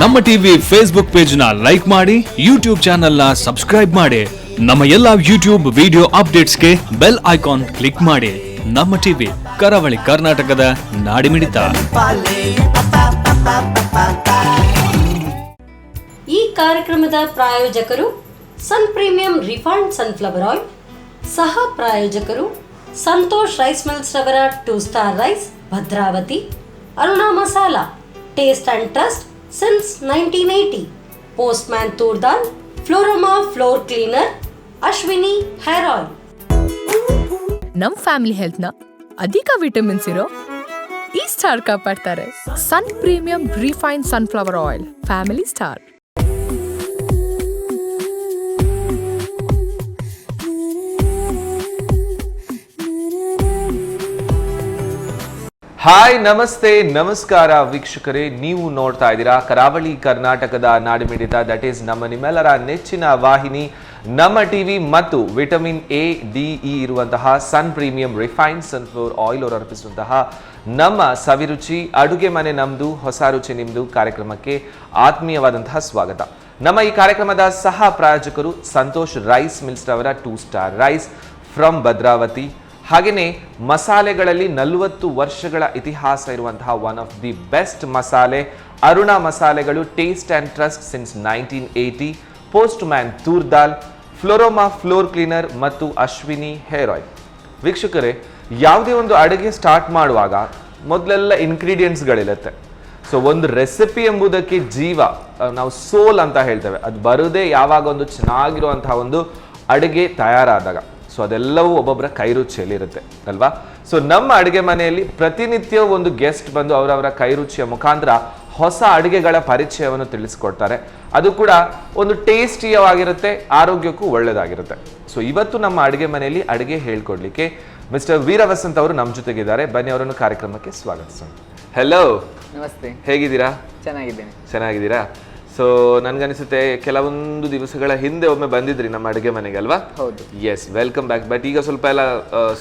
ನಮ್ಮ TV Facebook page ನ like ಮಾಡಿ, ಯೂಟ್ಯೂಬ್ ಚಾನೆಲ್ ನ ಸಬ್ಸ್ಕ್ರೈಬ್ ಮಾಡಿ. ನಮ್ಮ ಎಲ್ಲಾ ಯೂಟ್ಯೂಬ್ ವಿಡಿಯೋ ಅಪ್ಡೇಟ್ಸ್ಗೆ ಬೆಲ್ ಐಕಾನ್ ಕ್ಲಿಕ್ ಮಾಡಿ. ನಮ್ಮ ಟಿವಿ ಕರಾವಳಿ ಕರ್ನಾಟಕದ ನಾಡಿಮಿಡಿತ. ಈ ಕಾರ್ಯಕ್ರಮದ ಪ್ರಾಯೋಜಕರು sun premium refined sunflower oil, ಸಹ ಪ್ರಾಯೋಜಕರು ಸಂತೋಷ್ ರೈಸ್ ಮಿಲ್ಸ್ ರವರ 2 star rice Bhadravathi, Aruna masala taste and trust since 1980, Postman toor dal, Florama floor cleaner, Ashwini hair oil. ನಮ್ ಫ್ಯಾಮಿಲಿ ಹೆಲ್ತ್ ನ ಅಧಿಕ ವಿಟಮಿನ್ಸ್ ಇರೋ ಈ ಸ್ಟಾರ್ ಕಾಪಾಡ್ತಾರೆ. Sun premium refined sunflower oil, family star. Hi, ನಮಸ್ತೆ, ನಮಸ್ಕಾರ ವೀಕ್ಷಕರೇ. ನೀವು ನೋಡ್ತಾ ಇದ್ದೀರಾ ಕರಾವಳಿ ಕರ್ನಾಟಕದ ನಾಡಿಮಿಡಿತ. ದಟ್ ಈಸ್ ನಮ್ಮ ನಿಮ್ಮೆಲ್ಲರ ನೆಚ್ಚಿನ ವಾಹಿನಿ ನಮ್ಮ ಟಿವಿ ಮತ್ತು ವಿಟಮಿನ್ ಎ, ಡಿ, ಇ ಇರುವಂತಹ ಸನ್ ಪ್ರೀಮಿಯಂ ರಿಫೈನ್ಡ್ ಸನ್ಫ್ಲವರ್ ಆಯಿಲ್ ಅವರು ಅರ್ಪಿಸುವಂತಹ ನಮ್ಮ ಸವಿರುಚಿ ಅಡುಗೆ ಮನೆ ನಮ್ದು, ಹೊಸ ರುಚಿ ನಿಮ್ದು ಕಾರ್ಯಕ್ರಮಕ್ಕೆ ಆತ್ಮೀಯವಾದಂತಹ ಸ್ವಾಗತ. ನಮ್ಮ ಈ ಕಾರ್ಯಕ್ರಮದ ಸಹ ಪ್ರಾಯೋಜಕರು ಸಂತೋಷ್ ರೈಸ್ ಮಿಲ್ಸ್ ರವರ 2 ಸ್ಟಾರ್ ರೈಸ್ ಫ್ರಮ್ ಭದ್ರಾವತಿ. ಹಾಗೆಯೇ ಮಸಾಲೆಗಳಲ್ಲಿ 40 ವರ್ಷಗಳ ಇತಿಹಾಸ ಇರುವಂತಹ ಒನ್ ಆಫ್ ದಿ ಬೆಸ್ಟ್ ಮಸಾಲೆ ಅರುಣಾ ಮಸಾಲೆಗಳು, taste and trust since 1980, postman ತೂರ್ದಾಲ್, ಫ್ಲೋರೋಮಾ ಫ್ಲೋರ್ ಕ್ಲೀನರ್ ಮತ್ತು ಅಶ್ವಿನಿ ಹೇರ್ ಆಯಿಲ್. ವೀಕ್ಷಕರೇ, ಯಾವುದೇ ಒಂದು ಅಡುಗೆ ಸ್ಟಾರ್ಟ್ ಮಾಡುವಾಗ ಮೊದಲೆಲ್ಲ ಇಂಗ್ರೀಡಿಯೆಂಟ್ಸ್ಗಳಿರುತ್ತೆ. ಸೊ ಒಂದು ರೆಸಿಪಿ ಎಂಬುದಕ್ಕೆ ಜೀವ, ನಾವು ಸೋಲ್ ಅಂತ ಹೇಳ್ತೇವೆ. ಅದು ಬರೋದೇ ಯಾವಾಗ ಒಂದು ಚೆನ್ನಾಗಿರುವಂತಹ ಒಂದು ಅಡುಗೆ ತಯಾರಾದಾಗ. ಸೊ ಅದೆಲ್ಲವೂ ಒಬ್ಬೊಬ್ಬರ ಕೈರುಚಿಯಲ್ಲಿ ಇರುತ್ತೆ ಅಲ್ವಾ. ಸೊ ನಮ್ಮ ಅಡುಗೆ ಮನೆಯಲ್ಲಿ ಪ್ರತಿನಿತ್ಯ ಒಂದು ಗೆಸ್ಟ್ ಬಂದು ಅವರವರ ಕೈರುಚಿಯ ಮುಖಾಂತರ ಹೊಸ ಅಡುಗೆಗಳ ಪರಿಚಯವನ್ನು ತಿಳಿಸ್ಕೊಡ್ತಾರೆ. ಅದು ಕೂಡ ಒಂದು ಟೇಸ್ಟಿಯಾಗಿರುತ್ತೆ, ಆರೋಗ್ಯಕ್ಕೂ ಒಳ್ಳೆಯದಾಗಿರುತ್ತೆ. ಸೊ ಇವತ್ತು ನಮ್ಮ ಅಡುಗೆ ಮನೆಯಲ್ಲಿ ಅಡುಗೆ ಹೇಳ್ಕೊಡ್ಲಿಕ್ಕೆ ಮಿಸ್ಟರ್ ವೀರವಸಂತ್ ಅವರು ನಮ್ಮ ಜೊತೆಗಿದ್ದಾರೆ. ಬನ್ನಿ, ಅವರನ್ನು ಕಾರ್ಯಕ್ರಮಕ್ಕೆ ಸ್ವಾಗತಿಸೋಣ. ಹೆಲೋ, ನಮಸ್ತೆ. ಹೇಗಿದ್ದೀರಾ? ಚೆನ್ನಾಗಿದ್ದೀರಾ? ಸೊ ನನ್ಗನ್ಸುತ್ತೆ ಕೆಲವೊಂದು ದಿವಸಗಳ ಹಿಂದೆ ಒಮ್ಮೆ ಬಂದಿದ್ರಿ ನಮ್ಮ ಅಡುಗೆ ಮನೆಗೆ ಅಲ್ವಾ? ಹೌದು. S, welcome back. ಬಟ್ ಈಗ ಸ್ವಲ್ಪ ಎಲ್ಲ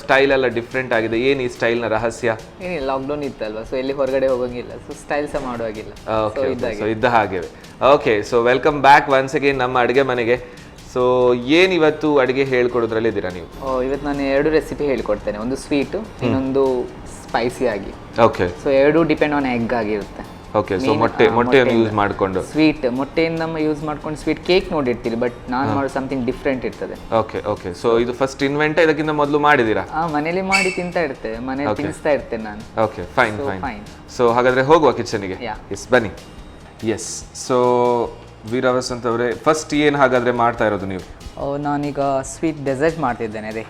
ಸ್ಟೈಲ್ ಎಲ್ಲ ಡಿಫ್ರೆಂಟ್ ಆಗಿದೆ. ಏನು ಈ ಸ್ಟೈಲ್ನ ರಹಸ್ಯ? ಏನಿಲ್ಲ, ಲಾಕ್ಡೌನ್ ಇತ್ತಲ್ವಾ, ಸೊ ಎಲ್ಲಿ ಹೊರಗಡೆ ಹೋಗಂಗಿಲ್ಲ, ಸೊ ಸ್ಟೈಲ್ ಸಹ ಮಾಡುವಾಗಿಲ್ಲ. ಸೊ ಇದ್ದ ಹಾಗೆ. Okay, so welcome back once again ನಮ್ಮ ಅಡುಗೆ ಮನೆಗೆ. ಸೊ ಏನು ಇವತ್ತು ಅಡುಗೆ ಹೇಳ್ಕೊಡೋದ್ರಲ್ಲಿ ಇದ್ದೀರಾ ನೀವು? ಇವತ್ತು ನಾನು 2 ರೆಸಿಪಿ ಹೇಳ್ಕೊಡ್ತೇನೆ. ಒಂದು ಸ್ವೀಟು, ಇನ್ನೊಂದು ಸ್ಪೈಸಿ ಆಗಿ. Okay. So 2 depend an egg ಆಗಿರುತ್ತೆ. ಓಕೆ. ಸೊ ಮೊಟ್ಟೆಯನ್ನು ಯೂಸ್ ಮಾಡಿಕೊಂಡು ಸ್ವೀಟ್ ಮೊಟ್ಟೆಯಿಂದ ನಮ್ಮ ಯೂಸ್ ಮಾಡ್ಕೊಂಡು ಸ್ವೀಟ್ ಕೇಕ್ ನೋಡಿರ್ತೀರಿ, ಬಟ್ ನಾನು ಮಾಡೋ ಸಮಥಿಂಗ್ ಡಿಫ್ರೆಂಟ್ ಇರ್ತದೆ. ಓಕೆ. ಸೊ ಇದು ಫಸ್ಟ್ ಇನ್ವೆಂಟ್, ಇದಕ್ಕಿಂತ ಮೊದಲು ಮಾಡಿದ್ದೀರಾ? ಮನೇಲಿ ಮಾಡಿ ತಿಂತಾ ಇರ್ತೇವೆ, ಮನೇಲಿ ತಿನ್ನಿಸ್ತಾ ಇರ್ತೇನೆ ನಾನು. Okay, fine. ಸೊ ಹಾಗಾದ್ರೆ ಹೋಗುವ ಕಿಚನ್ಗೆ. ಎಸ್, ಬನ್ನಿ. ಎಸ್, ಸೊ ವೀರವಸಂತ್ ಅವರೇ, ಫಸ್ಟ್ ಏನು ಹಾಗಾದ್ರೆ ಮಾಡ್ತಾ ಇರೋದು ನೀವು? ನಾನೀಗ ಸ್ವೀಟ್ ಡೆಸರ್ಟ್ ಮಾಡ್ತಿದ್ದೇನೆ. ಅದೇ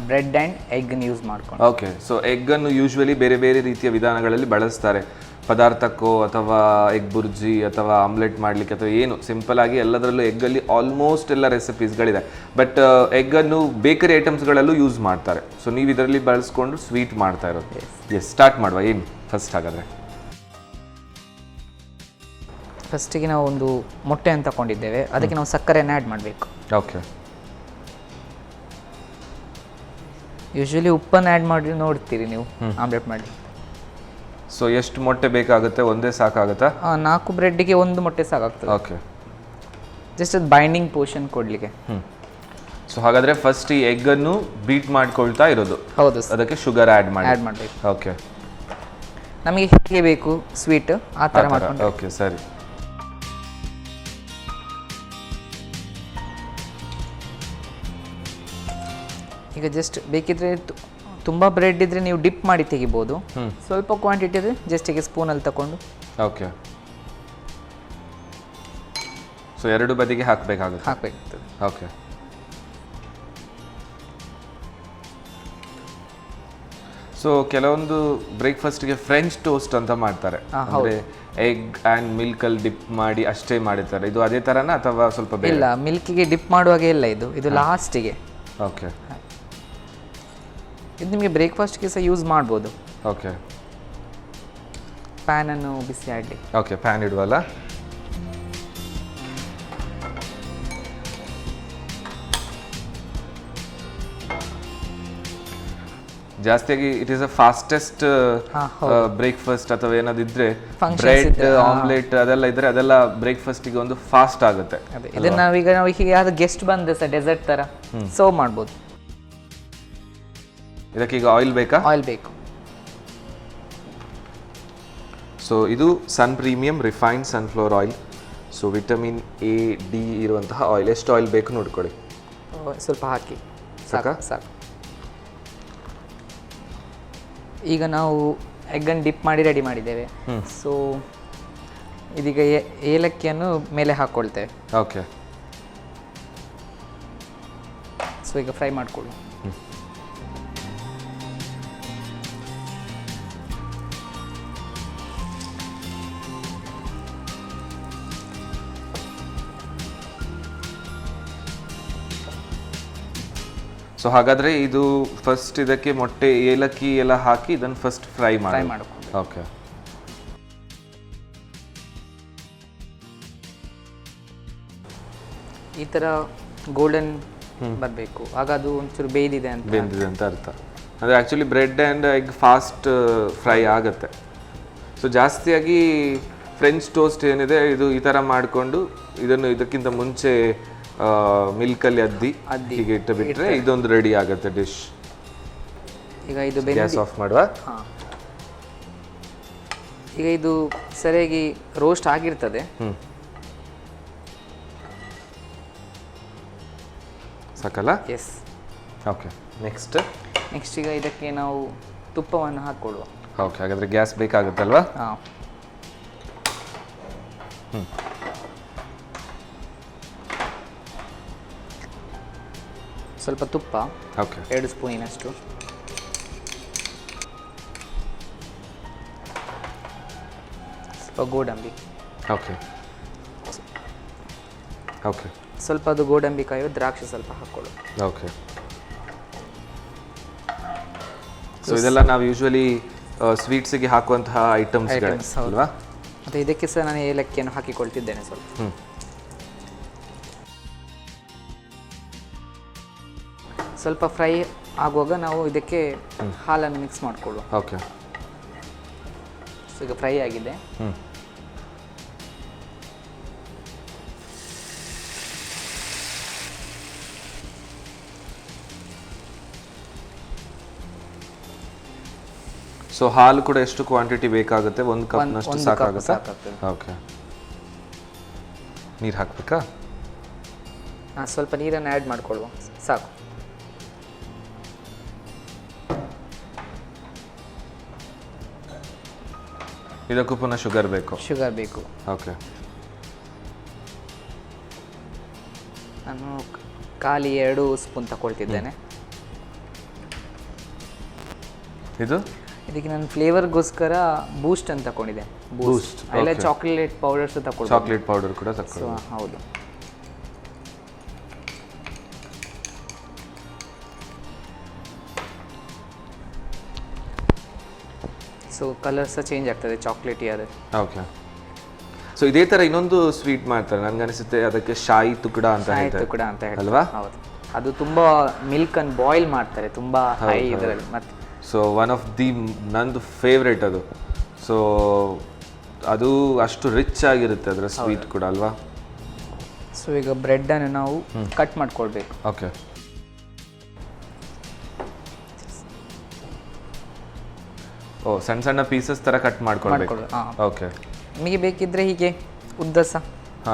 ಬ್ರೆಡ್ ಆ್ಯಂಡ್ ಎಗ್ನ ಯೂಸ್ ಮಾಡ್ಕೊಂಡು. ಓಕೆ. ಸೊ ಎಗ್ಗನ್ನು ಯೂಶ್ವಲಿ ಬೇರೆ ಬೇರೆ ರೀತಿಯ ವಿಧಾನಗಳಲ್ಲಿ ಬಳಸ್ತಾರೆ. ಪದಾರ್ಥಕ್ಕೋ ಅಥವಾ ಎಗ್ ಬುರ್ಜಿ ಅಥವಾ ಆಮ್ಲೆಟ್ ಮಾಡಲಿಕ್ಕೆ ಅಥವಾ ಏನು ಸಿಂಪಲ್ ಆಗಿ ಎಲ್ಲದರಲ್ಲೂ ಎಗ್ಗಲ್ಲಿ ಆಲ್ಮೋಸ್ಟ್ ಎಲ್ಲ ರೆಸಿಪೀಸ್ಗಳಿದೆ. ಬಟ್ ಎಗ್ಗನ್ನು ಬೇಕರಿ ಐಟಮ್ಸ್ಗಳಲ್ಲೂ ಯೂಸ್ ಮಾಡ್ತಾರೆ. ಸೊ ನೀವು ಇದರಲ್ಲಿ ಬಳಸ್ಕೊಂಡು ಸ್ವೀಟ್ ಮಾಡ್ತಾ ಇರೋದು. ಎಸ್, ಸ್ಟಾರ್ಟ್ ಮಾಡುವ. ಏನು ಫಸ್ಟ್ ಹಾಗಾದರೆ? ಫಸ್ಟಿಗೆ ನಾವು ಒಂದು ಮೊಟ್ಟೆಯನ್ನು ತಗೊಂಡಿದ್ದೇವೆ, ಅದಕ್ಕೆ ನಾವು ಸಕ್ಕರೆಯನ್ನು ಆ್ಯಡ್ ಮಾಡಬೇಕು. ಓಕೆ. ಯೂಶ್ವಲಿ ಉಪ್ಪನ್ನು ಆ್ಯಡ್ ಮಾಡಿ ನೋಡ್ತೀರಿ ನೀವು ಆಮ್ಲೆಟ್ ಮಾಡಿ. ಸೊ ಎಷ್ಟು ಮೊಟ್ಟೆ ಬೇಕಾಗುತ್ತೆ? ಒಂದೇ ಸಾಕಾಗುತ್ತಾ? 4 ಬ್ರೆಡ್ಗೆ 1 ಮೊಟ್ಟೆ ಸಾಕಾಗ್ತದೆ. ಓಕೆ. ಜಸ್ಟ್ ಅದು ಬೈಂಡಿಂಗ್ ಪೋರ್ಷನ್ ಕೊಡಲಿಕ್ಕೆ. ಸೊ ಹಾಗಾದರೆ ಫಸ್ಟ್ ಈ ಎಗ್ಗನ್ನು ಬೀಟ್ ಮಾಡ್ಕೊಳ್ತಾ ಇರೋದು? ಹೌದು. ಅದಕ್ಕೆ ಶುಗರ್ ಆ್ಯಡ್ ಮಾಡಬೇಕು. ಓಕೆ. ನಮಗೆ ಹೇಗೆ ಬೇಕು ಸ್ವೀಟ್ ಆ ಥರ ಮಾಡ್ಕೊಂಡು. ಓಕೆ, ಸರಿ. ಈಗ ಜಸ್ಟ್ ಬೇಕಿದ್ರೆ ತುಂಬ ಬ್ರೆಡ್ ಇದ್ರೆ ನೀವು ಡಿಪ್ ಮಾಡಿ ತೆಗಿಬೋದು. ಸ್ವಲ್ಪ ಕ್ವಾಂಟಿಟಿ ಇದ್ರೆ ಜಸ್ಟ್ ಈಗ ಸ್ಪೂನಲ್ಲಿ ತಗೊಂಡು. ಓಕೆ. ಸೊ 2 ಬದಿಗೆ ಹಾಕಬೇಕಾಗ್ತದೆ. ಓಕೆ. ಸೊ ಕೆಲವೊಂದು ಬ್ರೇಕ್ಫಾಸ್ಟ್ಗೆ ಫ್ರೆಂಚ್ ಟೋಸ್ಟ್ ಅಂತ ಮಾಡ್ತಾರೆ. ಅಂದರೆ ಎಗ್ ಆ್ಯಂಡ್ ಮಿಲ್ಕಲ್ಲಿ ಡಿಪ್ ಮಾಡಿ ಅಷ್ಟೇ ಮಾಡಿರ್ತಾರೆ. ಇದು ಅದೇ ಥರನಾ ಅಥವಾ ಸ್ವಲ್ಪ ಬೇರೆ? ಇಲ್ಲ, ಮಿಲ್ಕಿಗೆ ಡಿಪ್ ಮಾಡುವಾಗೆ ಇಲ್ಲ, ಇದು ಲಾಸ್ಟಿಗೆ. ಓಕೆ. ಇದು ನಿಮಗೆ ಬ್ರೇಕ್ಫಾಸ್ಟ್ಗೆ ಸಹ ಯೂಸ್ ಮಾಡ್ಬೋದು. ಓಕೆ. ಪ್ಯಾನನ್ನು ಬಿಸಿ ಆಡಲಿ. ಓಕೆ, ಪ್ಯಾನ್ ಇಡುವಲ್ಲ? ಜಾಸ್ತಿಯಾಗಿ it is a fastest breakfast ಅಥವಾ ಏನಾದಿದ್ರೆ ಬ್ರೆಡ್ ಆಮ್ಲೆಟ್ ಅದೆಲ್ಲ ಇದ್ರೆ ಅದೆಲ್ಲ ಬ್ರೇಕ್ಫಾಸ್ಟಿಗೆ ಒಂದು ಫಾಸ್ಟ್ ಆಗುತ್ತೆ. ಇದನ್ನ ನಾವು ಹೀಗೆ ಯಾವ್ದು ಗೆಸ್ಟ್ ಬಂದ್ರೆ ಸರ್ ಡೆಸರ್ಟ್ ತರ ಸರ್ವ್ ಮಾಡ್ಬೋದು. ಇದಕ್ಕೀಗ ಆಯಿಲ್ ಬೇಕಾ? ಆಯಿಲ್ ಬೇಕು. ಸೊ ಇದು sun premium refined sunflower oil. So vitamin A D ಇರುವಂತಹ ಆಯಿಲ್. ಎಷ್ಟು ಆಯಿಲ್ ಬೇಕು ನೋಡ್ಕೊಳ್ಳಿ. ಸ್ವಲ್ಪ ಹಾಕಿ ಸಾಕಾ? ಸಾಕು. ಈಗ ನಾವು ಎಗ್ಗನ್ನು ಡಿಪ್ ಮಾಡಿ ರೆಡಿ ಮಾಡಿದ್ದೇವೆ. ಸೊ ಇದೀಗ ಏಲಕ್ಕಿಯನ್ನು ಮೇಲೆ ಹಾಕ್ಕೊಳ್ತೇವೆ. ಓಕೆ. ಸೊ ಈಗ ಫ್ರೈ ಮಾಡ್ಕೊಳ್ಳಿ. ಸೊ ಹಾಗಾದ್ರೆ ಇದು ಫಸ್ಟ್ ಇದಕ್ಕೆ ಮೊಟ್ಟೆ ಏಲಕ್ಕಿ ಎಲ್ಲ ಹಾಕಿ ಇದನ್ನು ಫಸ್ಟ್ ಫ್ರೈ ಮಾಡ್ಕೊಂಡು. ಓಕೆ. ಈ ಥರ ಗೋಲ್ಡನ್ ಬರಬೇಕು, ಆಗ ಅದು ಒಂಚೂರು ಬೇಯ್ದಿದೆ ಅಂತ ಅರ್ಥ. ಅಂದರೆ actually bread and egg fast fry ಆಗುತ್ತೆ. ಸೊ ಜಾಸ್ತಿಯಾಗಿ ಫ್ರೆಂಚ್ ಟೋಸ್ಟ್ ಏನಿದೆ ಇದು ಈ ಥರ ಮಾಡಿಕೊಂಡು ಇದನ್ನು ಇದಕ್ಕಿಂತ ಮುಂಚೆ ಮಿಲ್ಕಲ್ಲಿ ಅದ್ದಿ ಹೀಗೆ ಇಟ್ಟು ಬಿಟ್ಟರೆ ಇದೊಂದು ರೆಡಿ ಆಗುತ್ತೆ ಡಿಶ್. ಈಗ ಇದು ಗ್ಯಾಸ್ ಆಫ್ ಮಾಡುವ. ಈಗ ಇದು ಸರಿಯಾಗಿ ರೋಸ್ಟ್ ಆಗಿರ್ತದೆ. ಸಾಕಲ್ಲ? ಎಸ್. ಓಕೆ. ನೆಕ್ಸ್ಟ್ ಈಗ ಇದಕ್ಕೆ ನಾವು ತುಪ್ಪವನ್ನು ಹಾಕ್ಕೊಡುವ. ಓಕೆ. ಹಾಗಾದರೆ ಗ್ಯಾಸ್ ಬೇಕಾಗುತ್ತಲ್ವಾ? ಹಾಂ. ಸ್ವಲ್ಪ ತುಪ್ಪ. ಓಕೆ. 2 ಸ್ಪೂನಿನಷ್ಟು. ಸ್ವಲ್ಪ ಗೋಡಂಬಿ. ಓಕೆ. ಓಕೆ. ಸ್ವಲ್ಪ ಅದು ಗೋಡಂಬಿ ಕಾಯಿ, ದ್ರಾಕ್ಷಿ ಸ್ವಲ್ಪ ಹಾಕ್ಕೊಳ್ಳು. ಓಕೆ. ಸೊ ಇದೆಲ್ಲ ನಾವು ಯೂಶುವಲಿ ಸ್ವೀಟ್ಸಿಗೆ ಹಾಕುವಂತಹ ಐಟಮ್ಸ್ ಅಲ್ವಾ? ಮತ್ತು ಇದಕ್ಕೆ ಸಹ ನಾನು ಏಲಕ್ಕಿಯನ್ನು ಹಾಕಿಕೊಳ್ತಿದ್ದೇನೆ ಸ್ವಲ್ಪ. ಸ್ವಲ್ಪ ಫ್ರೈ ಆಗುವಾಗ ನಾವು ಇದಕ್ಕೆ ಹಾಲನ್ನು ಮಿಕ್ಸ್ ಮಾಡಿಕೊಳ್ಳುವ. ಓಕೆ. ಸೊ ಈಗ ಫ್ರೈ ಆಗಿದೆ. ಸೊ ಹಾಲು ಕೂಡ ಎಷ್ಟು ಕ್ವಾಂಟಿಟಿ ಬೇಕಾಗುತ್ತೆ? 1 ಕಪ್ನಷ್ಟು ಸಾಕಾಗುತ್ತಾ? ಓಕೆ. ನೀರು ಹಾಕ್ಬೇಕಾ? ಸ್ವಲ್ಪ ನೀರನ್ನು ಆ್ಯಡ್ ಮಾಡ್ಕೊಳ್ಳುವ. ಸಾಕು. ಇದಕ್ಕೂ ಪುನಃ ಶುಗರ್ ಬೇಕು? ಶುಗರ್ ಬೇಕು. ಓಕೆ. ನಾನು ಖಾಲಿ 2 ಸ್ಪೂನ್ ತಗೊಳ್ತಿದ್ದೇನೆ. ಇದಕ್ಕೆ ನಾನು ಫ್ಲೇವರ್ಗೋಸ್ಕರ ಬೂಸ್ಟ್ ಅಂತ ತಗೊಂಡಿದ್ದೆ. ಬೂಸ್ಟ್ ಎಲ್ಲ ಚಾಕ್ಲೇಟ್ ಪೌಡರ್ಸ್ ತಗೊಳ್ಳಿ. ಚಾಕ್ಲೇಟ್ ಪೌಡರ್ ಕೂಡ ತಗೊಳ್ಳಿ. ಹೌದು. ಸೊ ಕಲರ್ ಸಹ ಚೇಂಜ್ ಆಗ್ತದೆ, ಚಾಕ್ಲೇಟಿ ಆದರೆ. ಓಕೆ. ಸೊ ಇದೇ ಥರ ಇನ್ನೊಂದು ಸ್ವೀಟ್ ಮಾಡ್ತಾರೆ ನನಗನ್ನಿಸುತ್ತೆ, ಅದಕ್ಕೆ ಶಾಯಿ ತುಕಡ ಅಂತ ಹೇಳ್ತಾರೆ ಅಲ್ವಾ? ಹೌದು. ಅದು ತುಂಬ ಮಿಲ್ಕನ್ನು ಬಾಯ್ಲ್ ಮಾಡ್ತಾರೆ ತುಂಬ ಹೈ ಇದರಲ್ಲಿ. ಮತ್ತು ಸೊ ಒನ್ ಆಫ್ ದಿ ನಂದು ಫೇವ್ರೇಟ್ ಅದು. ಸೊ ಅದು ಅಷ್ಟು ರಿಚ್ ಆಗಿರುತ್ತೆ ಅದರ ಸ್ವೀಟ್ ಕೂಡ ಅಲ್ವಾ? ಸೊ ಈಗ ಬ್ರೆಡ್ಡನ್ನು ನಾವು ಕಟ್ ಮಾಡ್ಕೊಳ್ಬೇಕು. ಓಕೆ. ಓ, ಸಣ್ಣ ಸಣ್ಣ ಪೀಸಸ್ ಥರ ಕಟ್ ಮಾಡ್ಕೊಳ್ಬೇಕು. ಓಕೆ. ನಿಮಗೆ ಬೇಕಿದ್ರೆ ಹೀಗೆ ಉದ್ದ ಸಹ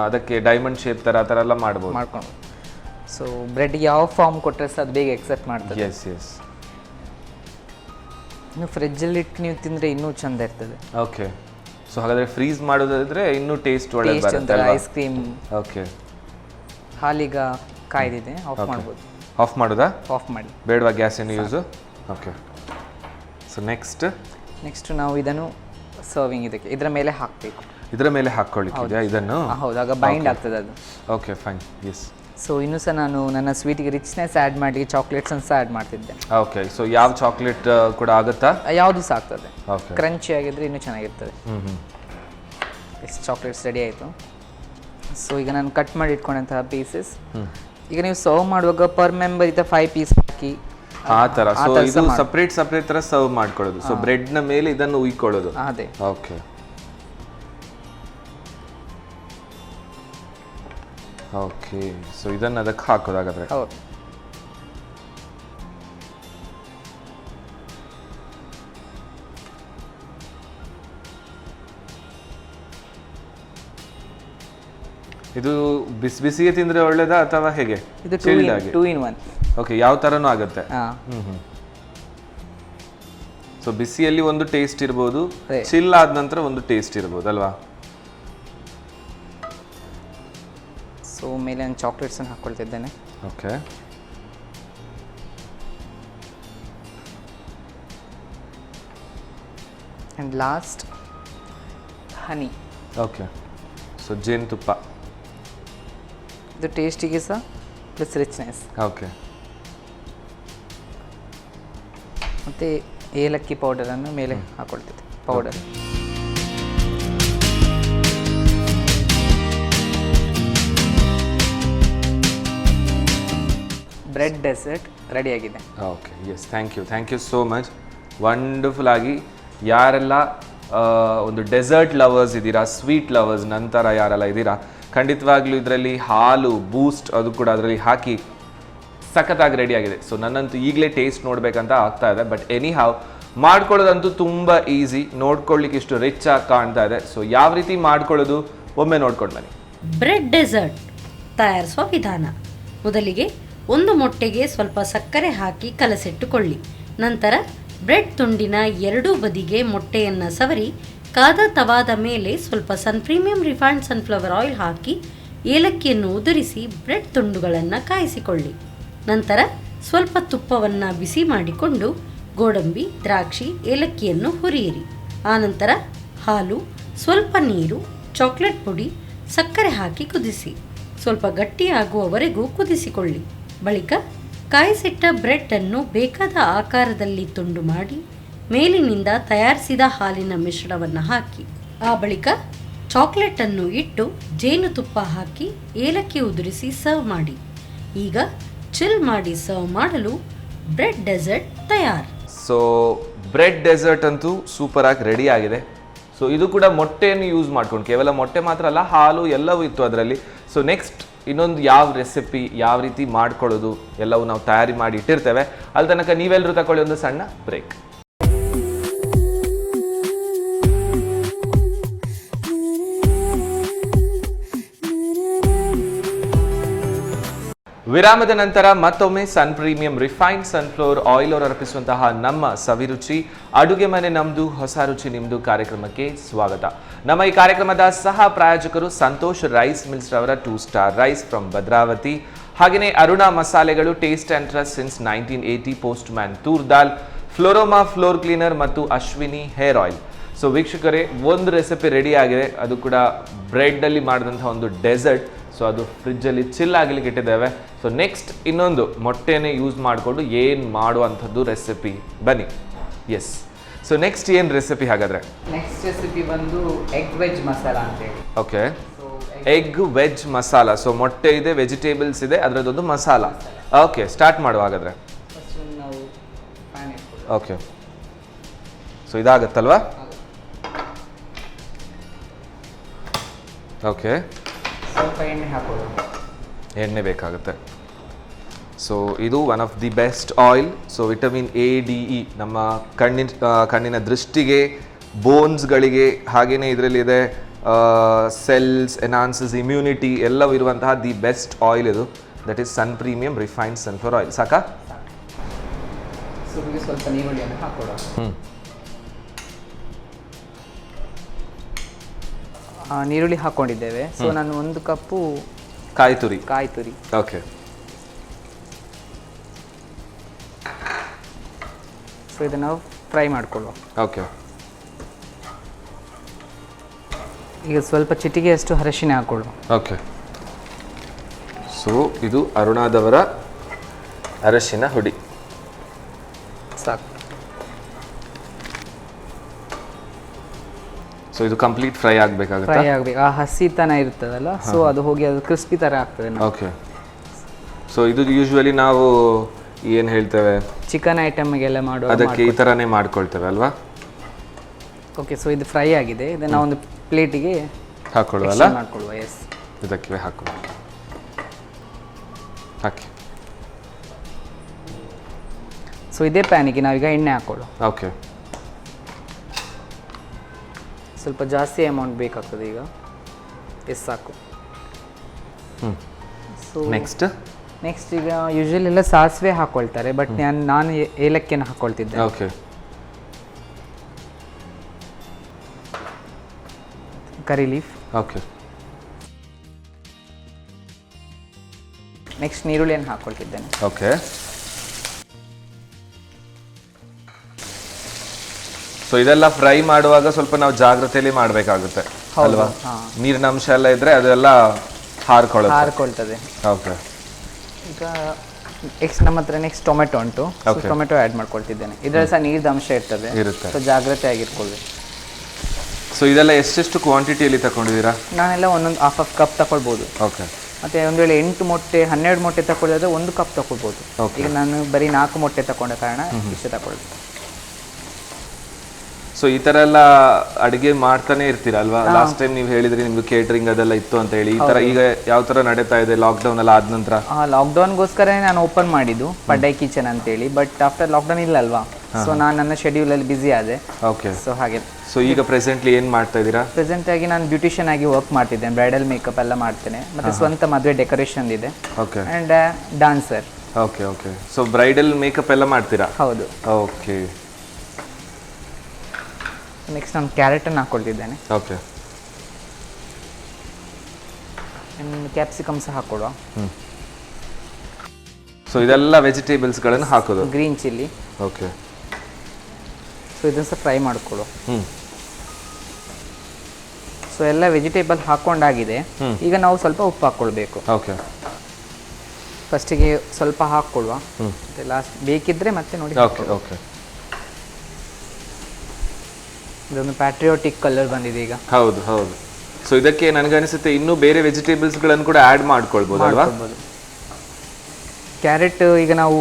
ಅದಕ್ಕೆ ಡೈಮಂಡ್ ಶೇಪ್ ಥರ ಆ ಥರ ಎಲ್ಲ ಮಾಡ್ಬೋದು. ಮಾಡ್ಕೊಂಡು. ಸೊ ಬ್ರೆಡ್ಗೆ ಯಾವ ಫಾರ್ಮ್ ಕೊಟ್ಟರೆ ಸಹ ಅದು ಬೇಗ ಎಕ್ಸೆಪ್ಟ್ ಮಾಡ್ತದೆ. Yes yes. ಇನ್ನು ಫ್ರಿಜ್ಜಲ್ಲಿ ಇಟ್ಟು ನೀವು ತಿಂದರೆ ಇನ್ನೂ ಚೆಂದ ಇರ್ತದೆ. ಓಕೆ. ಸೊ ಹಾಗಾದರೆ ಫ್ರೀಸ್ ಮಾಡೋದಾದ್ರೆ ಇನ್ನೂ ಟೇಸ್ಟ್ ಒಳ್ಳೆ ಬರುತ್ತೆ. Ice cream. ಓಕೆ. ಹಾಲೀಗ ಕಾಯ್ದಿದೆ, ಆಫ್ ಮಾಡ್ಬೋದು. ಆಫ್ ಮಾಡೋದಾ? ಆಫ್ ಮಾಡಿ. ಬೇಡವಾ ಗ್ಯಾಸ್ ಏನು ಯೂಸು? ಓಕೆ. ಸೊ ನೆಕ್ಸ್ಟ್ ನಾವು ಇದನ್ನು ಸರ್ವಿಂಗ್ ಇದಕ್ಕೆ ಇದರ ಮೇಲೆ ಹಾಕಬೇಕು. ಇದರ ಮೇಲೆ ಹಾಕ್ಕೊಳ್ಳಿಕ್ಕಿದೆಯಾ ಇದನ್ನು? ಹೌದು, ಆಗ ಬೈಂಡ್ ಆಗ್ತದೆ ಅದು. Okay, fine. ಎಸ್. ಸೊ ಇನ್ನೂ ಸಹ ನಾನು ನನ್ನ ಸ್ವೀಟಿಗೆ ರಿಚ್ನೆಸ್ ಆ್ಯಡ್ ಮಾಡಿ ಚಾಕ್ಲೇಟ್ಸನ್ನು ಸಹ ಆ್ಯಡ್ ಮಾಡ್ತಿದ್ದೆ. ಓಕೆ. ಸೊ ಯಾವ ಚಾಕ್ಲೇಟ್ ಕೂಡ ಆಗುತ್ತಾ? ಯಾವುದು ಸಹ ಆಗ್ತದೆ. ಓಕೆ. ಕ್ರಂಚಿ ಆಗಿದ್ರೆ ಇನ್ನೂ ಚೆನ್ನಾಗಿರ್ತದೆ. ಎಷ್ಟು ಚಾಕ್ಲೇಟ್ಸ್ ರೆಡಿ ಆಯಿತು. ಸೊ ಈಗ ನಾನು ಕಟ್ ಮಾಡಿ ಇಟ್ಕೊಂಡಂತಹ ಪೀಸಸ್ ಈಗ ನೀವು ಸರ್ವ್ ಮಾಡುವಾಗ ಪರ್ ಮೆಂಬರ್ 5 ಪೀಸ್ ಹಾಕಿ ಆ ತರ ಸೊ ಇದು ಸಪ್ರೇಟ್ ತರ ಸರ್ವ್ ಮಾಡ್ಕೊಳ್ಳೋದು. ಸೊ ಬ್ರೆಡ್ ನ ಮೇಲೆ ಇದನ್ನು ಉಯ್ಕೊಳ್ಳೋದು. ಅದೇ. ಓಕೆ ಓಕೆ ಸೊ ಇದನ್ನ ಅದಕ್ಕೆ ಹಾಕೋದಾಗಾದ್ರೆ. ಹೌದು. ಇದು ಬಿಸಿ ಬಿಸಿಗೆ ತಿಂದ್ರೆ ಒಳ್ಳೇದಾ ಅಥವಾ ಹೇಗೆ? ಇದು Chilled ಆಗಿ. 2 in 1. ಓಕೆ ಯಾವ ತರನೂ ಆಗುತ್ತೆ. ಹಾ. ಸೊ ಬಿಸಿಯಲ್ಲಿ ಒಂದು ಟೇಸ್ಟ್ ಇರ್ಬೋದು, ಅದೇ. ಚಿಲ್ ಆದ ನಂತರ ಒಂದು ಟೇಸ್ಟ್ ಇರ್ಬೋದು ಅಲ್ವಾ? ಸೊ ಮೇಲೆ ನಾನು ಚಾಕ್ಲೇಟ್ಸ್ ಅನ್ನು ಹಾಕೊಳ್ತಿದ್ದೇನೆ. Okay and last honey. Okay so ಜೇನುತುಪ್ಪ. ಇದು ಟೇಸ್ಟಿಗೆ ಸಹ ಪ್ಲಸ್ ರಿಚ್ನೆಸ್. ಓಕೆ ಮತ್ತು ಏಲಕ್ಕಿ ಪೌಡರನ್ನು ಮೇಲೆ ಹಾಕೊಳ್ತಿದ್ದೆ. ಪೌಡರ್. ಬ್ರೆಡ್ ಡೆಸರ್ಟ್ ರೆಡಿಯಾಗಿದೆ. Okay yes thank you so much. Wonderful ಆಗಿ ಯಾರೆಲ್ಲ ಒಂದು ಡೆಸರ್ಟ್ ಲವರ್ಸ್ ಇದ್ದೀರಾ, ಸ್ವೀಟ್ ಲವರ್ಸ್ ನಂತರ ಯಾರೆಲ್ಲ ಇದ್ದೀರಾ, ಖಂಡಿತವಾಗ್ಲೂ ಇದರಲ್ಲಿ ಹಾಲು ಬೂಸ್ಟ್ ಅದು ಕೂಡ ಅದರಲ್ಲಿ ಹಾಕಿ ಸಖತ್ತಾಗಿ ರೆಡಿಯಾಗಿದೆ. ಸೊ ನನ್ನಂತೂ ಈಗಲೇ ಟೇಸ್ಟ್ ನೋಡಬೇಕಂತ ಆಗ್ತಾ ಇದೆ. ಬಟ್ ಎನಿ ಹಾವ್ ಮಾಡ್ಕೊಳ್ಳೋದಂತೂ ತುಂಬ ಈಸಿ, ನೋಡ್ಕೊಳ್ಳಿಕ್ಕೆ ಇಷ್ಟು ರಿಚ್ ಆಗಿ ಕಾಣ್ತಾ ಇದೆ. ಸೊ ಯಾವ ರೀತಿ ಮಾಡ್ಕೊಳ್ಳೋದು ಒಮ್ಮೆ ನೋಡ್ಕೊಂಡು ಬನ್ನಿ. ಬ್ರೆಡ್ ಡೆಸರ್ಟ್ ತಯಾರಿಸುವ ವಿಧಾನ. ಮೊದಲಿಗೆ ಒಂದು ಮೊಟ್ಟೆಗೆ ಸ್ವಲ್ಪ ಸಕ್ಕರೆ ಹಾಕಿ ಕಲಸಿಟ್ಟುಕೊಳ್ಳಿ. ನಂತರ ಬ್ರೆಡ್ ತುಂಡಿನ ಎರಡೂ ಬದಿಗೆ ಮೊಟ್ಟೆಯನ್ನು ಸವರಿ ಕಾದ ತವಾದ ಮೇಲೆ ಸ್ವಲ್ಪ ಪ್ರೀಮಿಯಂ ರಿಫೈನ್ಡ್ ಸನ್ಫ್ಲವರ್ ಆಯಿಲ್ ಹಾಕಿ ಏಲಕ್ಕಿಯನ್ನು ಉದುರಿಸಿ ಬ್ರೆಡ್ ತುಂಡುಗಳನ್ನು ಕಾಯಿಸಿಕೊಳ್ಳಿ. ನಂತರ ಸ್ವಲ್ಪ ತುಪ್ಪವನ್ನು ಬಿಸಿ ಮಾಡಿಕೊಂಡು ಗೋಡಂಬಿ, ದ್ರಾಕ್ಷಿ, ಏಲಕ್ಕಿಯನ್ನು ಹುರಿಯಿರಿ. ಆನಂತರ ಹಾಲು, ಸ್ವಲ್ಪ ನೀರು, ಚಾಕ್ಲೇಟ್ ಪುಡಿ, ಸಕ್ಕರೆ ಹಾಕಿ ಕುದಿಸಿ ಸ್ವಲ್ಪ ಗಟ್ಟಿಯಾಗುವವರೆಗೂ ಕುದಿಸಿಕೊಳ್ಳಿ. ಬಳಿಕ ಕಾಯಿಸಿಟ್ಟ ಬ್ರೆಡ್ ಅನ್ನು ಬೇಕಾದ ಆಕಾರದಲ್ಲಿ ತುಂಡು ಮಾಡಿ ಮೇಲಿನಿಂದ ತಯಾರಿಸಿದ ಹಾಲಿನ ಮಿಶ್ರಣವನ್ನು ಹಾಕಿ ಆ ಬಳಿಕ ಚಾಕ್ಲೇಟ್ ಅನ್ನು ಇಟ್ಟು ಜೇನುತುಪ್ಪ ಹಾಕಿ ಏಲಕ್ಕಿ ಉದುರಿಸಿ ಸರ್ವ್ ಮಾಡಿ. ಈಗ ಚಿಲ್ ಮಾಡಿ ಸರ್ವ್ ಮಾಡಲು ಬ್ರೆಡ್ ಡೆಸರ್ಟ್ ತಯಾರು. ಸೊ ಬ್ರೆಡ್ ಡೆಸರ್ಟ್ ಅಂತೂ ಸೂಪರ್ ಆಗಿ ರೆಡಿ ಆಗಿದೆ. ಸೊ ಇದು ಕೂಡ ಮೊಟ್ಟೆಯನ್ನು ಯೂಸ್ ಮಾಡ್ಕೊಂಡು, ಕೇವಲ ಮೊಟ್ಟೆ ಮಾತ್ರ ಅಲ್ಲ ಹಾಲು ಎಲ್ಲವೂ ಇತ್ತು ಅದರಲ್ಲಿ. ಸೊ ನೆಕ್ಸ್ಟ್ ಇನ್ನೊಂದು ಯಾವ ರೆಸಿಪಿ ಯಾವ ರೀತಿ ಮಾಡ್ಕೊಳ್ಳೋದು ಎಲ್ಲವೂ ನಾವು ತಯಾರಿ ಮಾಡಿ ಇಟ್ಟಿರ್ತೇವೆ. ಅಲ್ಲಿ ತನಕ ನೀವೆಲ್ಲರೂ ತಗೊಳ್ಳಿ ಒಂದು ಸಣ್ಣ ಬ್ರೇಕ್. ವಿರಾಮದ ನಂತರ ಮತ್ತೊಮ್ಮೆ ಸನ್ ಪ್ರೀಮಿಯಂ ರಿಫೈನ್ಡ್ ಸನ್ಫ್ಲವರ್ ಆಯಿಲ್ ಅವರು ಅರ್ಪಿಸುವಂತಹ ನಮ್ಮ ಸವಿರುಚಿ ಅಡುಗೆ ಮನೆ ನಮ್ದು ಹೊಸ ರುಚಿ ನಿಮ್ದು ಕಾರ್ಯಕ್ರಮಕ್ಕೆ ಸ್ವಾಗತ. ನಮ್ಮ ಈ ಕಾರ್ಯಕ್ರಮದ ಸಹ ಪ್ರಾಯೋಜಕರು ಸಂತೋಷ್ ರೈಸ್ ಮಿಲ್ಸ್ ರವರ 2 ಸ್ಟಾರ್ ರೈಸ್ ಫ್ರಮ್ ಭದ್ರಾವತಿ, ಹಾಗೆಯೇ ಅರುಣಾ ಮಸಾಲೆಗಳು taste and trust since 1980, Postman toor dal, Floroma floor cleaner ಮತ್ತು ಅಶ್ವಿನಿ ಹೇರ್ ಆಯಿಲ್. ಸೊ ವೀಕ್ಷಕರೇ, ಒಂದು ರೆಸಿಪಿ ರೆಡಿ ಆಗಿದೆ, ಅದು ಕೂಡ ಬ್ರೆಡ್ ಅಲ್ಲಿ ಮಾಡಿದಂತಹ ಒಂದು ಡೆಸರ್ಟ್. ಸೊ ಅದು ಫ್ರಿಜ್ಜಲ್ಲಿ ಚಿಲ್ ಆಗಲಿಕ್ಕೆ ಇಟ್ಟಿದ್ದೇವೆ. ಸೊ ನೆಕ್ಸ್ಟ್ ಇನ್ನೊಂದು ಮೊಟ್ಟೆನೇ ಯೂಸ್ ಮಾಡಿಕೊಂಡು ಏನು ಮಾಡುವಂಥದ್ದು ರೆಸಿಪಿ ಬನ್ನಿ. ಎಸ್, ಸೊ ನೆಕ್ಸ್ಟ್ ಏನು ರೆಸಿಪಿ ಹಾಗಾದರೆ? ನೆಕ್ಸ್ಟ್ ರೆಸಿಪಿ ಬಂದು ಎಗ್ ವೆಜ್ ಮಸಾಲ ಅಂತೇಳಿ. Okay, egg veg masala. So ಮೊಟ್ಟೆ ಇದೆ, ವೆಜಿಟೇಬಲ್ಸ್ ಇದೆ, ಅದರದ್ದೊಂದು ಮಸಾಲ. ಓಕೆ, ಸ್ಟಾರ್ಟ್ ಮಾಡುವ ಹಾಗಾದರೆ. ಫಸ್ಟ್ ನಾವು ಪ್ಯಾನ್ ಇಟ್ಕೊಳ್ಳಿ. Okay, so ಇದಾಗತ್ತಲ್ವಾ? ಓಕೆ, ಸ್ವಲ್ಪ ಎಣ್ಣೆ ಹಾಕೋದು. ಎಣ್ಣೆ ಬೇಕಾಗುತ್ತೆ. ಸೊ ಇದು one of the best oil. So vitamin ADE ನಮ್ಮ ಕಣ್ಣಿನ ದೃಷ್ಟಿಗೆ, ಬೋನ್ಸ್ಗಳಿಗೆ, ಹಾಗೆಯೇ ಇದರಲ್ಲಿದೆ ಸೆಲ್ಸ್, ಎನ್ಹಾನ್ಸಸ್ ಇಮ್ಯುನಿಟಿ ಎಲ್ಲವೂ ಇರುವಂತಹ ದಿ ಬೆಸ್ಟ್ ಆಯಿಲ್ ಇದು. That is Sun premium refined sunflower oil. ಸಾಕಾ? ಸೊ ಸ್ವಲ್ಪ ನೀರುಳ್ಳಿಯನ್ನು ಹಾಕೋದು. ನೀರುಳ್ಳಿ ಹಾಕೊಂಡಿದ್ದೇವೆ. ಸೊ ನಾನು 1 ಕಪ್ಪು ಕಾಯಿ ತುರಿ. ಓಕೆ, ಸೊ ಇದನ್ನು ನಾವು ಫ್ರೈ ಮಾಡ್ಕೊಳ್ಳುವ. ಓಕೆ, ಈಗ ಸ್ವಲ್ಪ ಚಿಟಿಗೆಯಷ್ಟು ಅರಿಶಿನ ಹಾಕೊಳ್ಳುವ. ಓಕೆ. ಸೊ ಇದು ಅರುಣಾದವರ ಅರಶಿನ ಹುಡಿ. ಸಾಕು. ಸೊ ಇದು ಕಂಪ್ಲೀಟ್ ಫ್ರೈ ಆಗಬೇಕಾಗುತ್ತೆ. ಫ್ರೈ ಆಗಬೇಕು. ಆ ಹಸಿತನ ಇರ್ತದಲ್ಲ, ಸೊ ಅದು ಹೋಗಿ ಅದು ಕ್ರಿಸ್ಪಿ ಥರ ಆಗ್ತದೆ. ಓಕೆ, ಸೊ ಇದು ಯೂಶ್ವಲಿ ನಾವು ಏನು ಹೇಳ್ತೇವೆ, ಚಿಕನ್ ಐಟಮ್ಗೆಲ್ಲ ಮಾಡುವ. ಅದಕ್ಕೆ ಈ ಥರನೇ ಮಾಡ್ಕೊಳ್ತೇವೆ ಅಲ್ವಾ? ಓಕೆ, ಸೊ ಇದು ಫ್ರೈ ಆಗಿದೆ. ಇದನ್ನು ಒಂದು ಪ್ಲೇಟಿಗೆ ಹಾಕೊಳ್ಳುವಲ್ಲ, ಮಾಡ್ಕೊಳ್ಳುವ. ಎಸ್, ಇದಕ್ಕೆ ಹಾಕುವ. ಹಾಕಿ. ಸೊ ಇದೇ ಪ್ಯಾನಿಗೆ ನಾವೀಗ ಎಣ್ಣೆ ಹಾಕೊಳ್ಳು. ಓಕೆ, ಸ್ವಲ್ಪ ಜಾಸ್ತಿ ಅಮೌಂಟ್ ಬೇಕಾಗ್ತದೆ ಈಗ. ಎಸ್, ಸಾಕು. ಸೊ ನೆಕ್ಸ್ಟ್ ಈಗ ಯೂಶಲಿ ಎಲ್ಲ ಸಾಸಿವೆ ಹಾಕೊಳ್ತಾರೆ, ಬಟ್ ನಾನು ಏಲಕ್ಕಿಯನ್ನು ಹಾಕೊಳ್ತಿದ್ದೆ. Okay, curry leaf. Okay. Next ನೀರುಳ್ಳಿಯನ್ನು ಹಾಕೊಳ್ತಿದ್ದೇನೆ. ಓಕೆ, ಸೊ ಇದೆಲ್ಲ ಫ್ರೈ ಮಾಡುವಾಗ ಸ್ವಲ್ಪ ನಾವು ಜಾಗ್ರತೆಯಲ್ಲಿ ಮಾಡಬೇಕಾಗುತ್ತೆ ಅಲ್ವಾ? ನೀರಿನ ಅಂಶ ಎಲ್ಲ ಇದ್ರೆ ಅದೆಲ್ಲ ಹಾರ್ಕೊಳ್ತದೆ. ಓಕೆ, ಈಗ ನಮ್ಮ ಹತ್ರ ನೆಕ್ಸ್ಟ್ ಟೊಮೆಟೊ ಉಂಟು. ಟೊಮೆಟೊ ಆ್ಯಡ್ ಮಾಡ್ಕೊಳ್ತಿದ್ದೇನೆ. ಇದರಲ್ಲಿ ಸಹ ನೀರಿನ ಅಂಶ ಇರ್ತದೆ, ಸೊ ಜಾಗ್ರತೆ ಆಗಿರ್ಕೊಳ್ಬೇಕು. ಸೊ ಇದೆಲ್ಲ ಎಷ್ಟೆಷ್ಟು ಕ್ವಾಂಟಿಟಿಯಲ್ಲಿ ತಗೊಂಡಿದ್ದೀರಾ? ನಾನೆಲ್ಲ ಒಂದೊಂದು ಹಾಫ್ ಕಪ್ ತಗೊಳ್ಬೋದು. ಓಕೆ, ಮತ್ತೆ ಒಂದು ವೇಳೆ 8 ಮೊಟ್ಟೆ 12 ಮೊಟ್ಟೆ ತಗೊಳ್ಳೋದ್ರೆ 1 ಕಪ್ ತಗೊಳ್ಬೋದು. ಈಗ ನಾನು ಬರೀ 4 ಮೊಟ್ಟೆ ತಗೊಂಡ ಕಾರಣ ಇಷ್ಟು ತಗೊಳ್ಬೋದು. ಸೊ ಈ ತರ ಎಲ್ಲ ಅಡಿಗೆ ಮಾಡ್ತಾನೆ ಇರ್ತೀರಾ ಅಲ್ವಾ? ಲಾಸ್ಟ್ ಟೈಮ್ ನೀವು ಹೇಳಿದ್ರಿ ನಿಮ್ಗೆ ಕೇಟರಿಂಗ್ ಅದೆಲ್ಲ ಇತ್ತು ಅಂತ ಹೇಳಿ. ಈ ತರ ಈಗ ಯಾವ ತರ ನಡೀತಾ ಇದೆ ಲಾಕ್ಡೌನ್ ಎಲ್ಲ ಆದ ನಂತರ? ಲಾಕ್ಡೌನ್ಗೋಸ್ಕರ ನಾನು ಓಪನ್ ಮಾಡಿದ್ದು ಪಡ್ಡೈ ಕಿಚನ್ ಅಂತೇಳಿ. ಬಟ್ ಆಫ್ಟರ್ ಲಾಕ್ಡೌನ್ ಇಲ್ಲ ಅಲ್ವಾ, ಸೊ ನಾನು ನನ್ನ ಶೆಡ್ಯೂಲ್ ಅಲ್ಲಿ ಬಿಸಿ ಆದೆ. ಓಕೆ, ಸೊ ಹಾಗೆ. ಸೊ ಈಗ ಪ್ರೆಸೆಂಟ್ಲಿ ಏನ್ ಮಾಡ್ತಾ ಇದ್ದೀರಾ? ಪ್ರೆಸೆಂಟ್ ಆಗಿ ನಾನು ಬ್ಯೂಟಿಷಿಯನ್ ಆಗಿ ವರ್ಕ್ ಮಾಡ್ತಿದ್ದೇನೆ. ಬ್ರೈಡಲ್ ಮೇಕಪ್ ಎಲ್ಲ ಮಾಡ್ತೇನೆ, ಮತ್ತೆ ಸ್ವಂತ ಮದುವೆ ಡೆಕೋರೇಷನ್ ಇದೆ. Okay, and dancer. Okay, okay. So bridal makeup ಎಲ್ಲ ಮಾಡ್ತೀರಾ? ಹೌದು. ಓಕೆ, ನೆಕ್ಸ್ಟ್ ನಾನು ಕ್ಯಾರೆಟನ್ನು ಹಾಕೊಳ್ತಿದ್ದೇನೆ. ಓಕೆ, ಕ್ಯಾಪ್ಸಿಕಮ್ ಸಹ ಹಾಕೊಡುವ. ಸೊ ಇದೆಲ್ಲ ವೆಜಿಟೇಬಲ್ಸ್ಗಳನ್ನು ಹಾಕೋದು. Green chilli. ಓಕೆ, ಸೊ ಇದನ್ನು ಸಹ ಫ್ರೈ ಮಾಡಿಕೊಡು. ಸೊ ಎಲ್ಲ ವೆಜಿಟೇಬಲ್ ಹಾಕೊಂಡಾಗಿದೆ. ಈಗ ನಾವು ಸ್ವಲ್ಪ ಉಪ್ಪು ಹಾಕ್ಕೊಳ್ಬೇಕು. ಓಕೆ, ಫಸ್ಟಿಗೆ ಸ್ವಲ್ಪ ಹಾಕ್ಕೊಳ್ವಾ, ಮತ್ತೆ ಲಾಸ್ಟ್ ಬೇಕಿದ್ರೆ ಮತ್ತೆ ನೋಡಿ. Okay, okay. ಇದೊಂದು ಪ್ಯಾಟ್ರಿಯೋಟಿಕ್ ಕಲರ್ ಬಂದಿದೆ ಈಗ. ಹೌದು, ಹೌದು. ಸೊ ಇದಕ್ಕೆ ನನಗನ್ಸುತ್ತೆ ಇನ್ನೂ ಬೇರೆ ವೆಜಿಟೇಬಲ್ಸ್ಗಳನ್ನು ಕೂಡ ಆ್ಯಡ್ ಮಾಡ್ಕೊಳ್ಬೋದು ಅಲ್ವಾ? ಕ್ಯಾರೆಟ್ ಈಗ ನಾವು